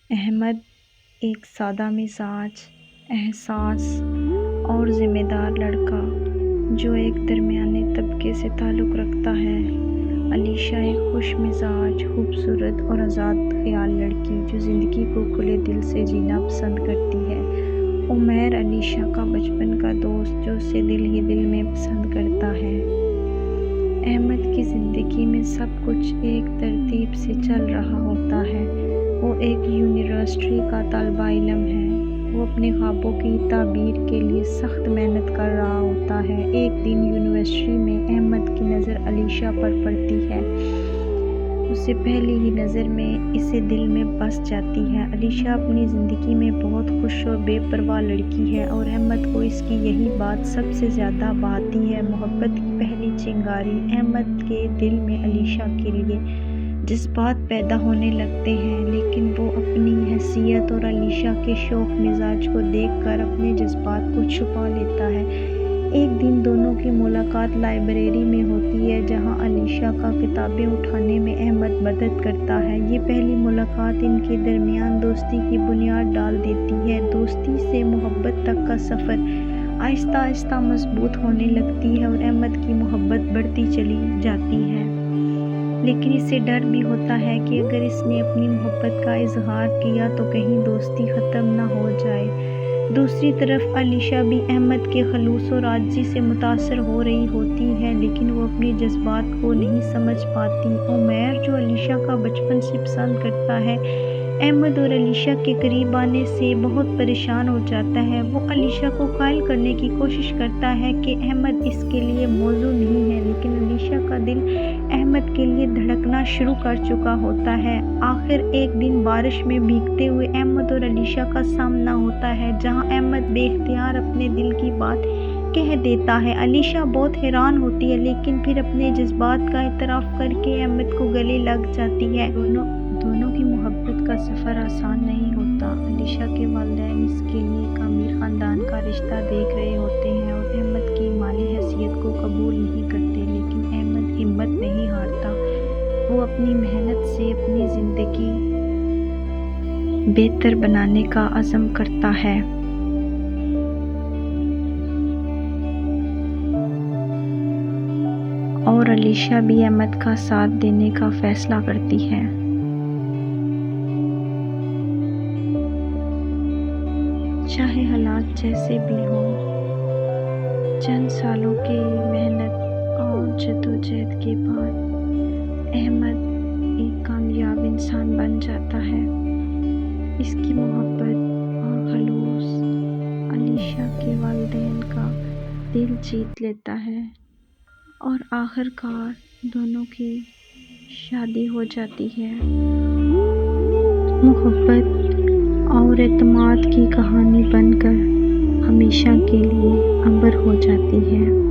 احمد ایک سادہ مزاج، حساس اور ذمہ دار لڑکا جو ایک درمیانے طبقے سے تعلق رکھتا ہے۔ علیشہ ایک خوش مزاج، خوبصورت اور آزاد خیال لڑکی جو زندگی کو کھلے دل سے جینا پسند کرتی ہے۔ عمیر علیشہ کا بچپن کا دوست جو اسے دل ہی دل میں پسند کرتا ہے۔ احمد کی زندگی میں سب کچھ ایک ترتیب سے چل رہا ہوتا ہے۔ وہ ایک یونیورسٹی کا طالب علم ہے۔ وہ اپنے خوابوں کی تعبیر کے لیے سخت محنت کر رہا ہوتا ہے۔ ایک دن یونیورسٹی میں احمد کی نظر علیشہ پر پڑتی ہے۔ اسے پہلی ہی نظر میں اسے دل میں بس جاتی ہے۔ علیشہ اپنی زندگی میں بہت خوش اور بے پرواہ لڑکی ہے اور احمد کو اس کی یہی بات سب سے زیادہ بھاتی ہے۔ محبت کی پہلی چنگاری۔ احمد کے دل میں علیشہ کے لیے جذبات پیدا ہونے لگتے ہیں، لیکن وہ اپنی حیثیت اور علیشہ کے شوخ مزاج کو دیکھ کر اپنے جذبات کو چھپا لیتا ہے۔ ایک دن دونوں کی ملاقات لائبریری میں ہوتی ہے، جہاں علیشہ کا کتابیں اٹھانے میں احمد مدد کرتا ہے۔ یہ پہلی ملاقات ان کے درمیان دوستی کی بنیاد ڈال دیتی ہے۔ دوستی سے محبت تک کا سفر آہستہ آہستہ مضبوط ہونے لگتی ہے اور احمد کی محبت بڑھتی چلی جاتی ہے۔ لیکن اسے ڈر بھی ہوتا ہے کہ اگر اس نے اپنی محبت کا اظہار کیا تو کہیں دوستی ختم نہ ہو جائے۔ دوسری طرف علیشہ بھی احمد کے خلوص اور عاجزی سے متاثر ہو رہی ہوتی ہے، لیکن وہ اپنے جذبات کو نہیں سمجھ پاتی۔ عمیر جو علیشہ کا بچپن سے پسند کرتا ہے، احمد اور علیشہ کے قریب آنے سے بہت پریشان ہو جاتا ہے۔ وہ علیشہ کو قائل کرنے کی کوشش کرتا ہے کہ احمد اس کے لیے موزوں نہیں ہے، لیکن علیشہ کا دل احمد کے لیے دھڑکنا شروع کر چکا ہوتا ہے۔ آخر ایک دن بارش میں بھیگتے ہوئے احمد اور علیشہ کا سامنا ہوتا ہے، جہاں احمد بے اختیار اپنے دل کی بات کہہ دیتا ہے۔ علیشہ بہت حیران ہوتی ہے، لیکن پھر اپنے جذبات کا اعتراف کر کے احمد کو گلے لگ جاتی ہے۔ دونوں کی محبت کا سفر آسان نہیں ہوتا۔ علیشہ کے والدین اس کے لیے ایک امیر خاندان کا رشتہ دیکھ رہے ہوتے ہیں اور احمد کی مالی حیثیت کو قبول نہیں کرتے، لیکن احمد ہمت نہیں ہارتا۔ وہ اپنی محنت سے اپنی زندگی بہتر بنانے کا عزم کرتا ہے۔ اور علیشہ بھی احمد کا ساتھ دینے کا فیصلہ کرتی ہے۔ چاہے حالات جیسے بھی ہوں۔ چند سالوں کی محنت اور جدوجہد کے بعد احمد ایک کامیاب انسان بن جاتا ہے۔ اس کی محبت اور خلوص علیشہ کے والدین کا دل جیت لیتا ہے اور آخر کار دونوں کی شادی ہو جاتی ہے۔ محبت اور اعتماد کی کہانی بن کر ہمیشہ کے لیے امر ہو جاتی ہے۔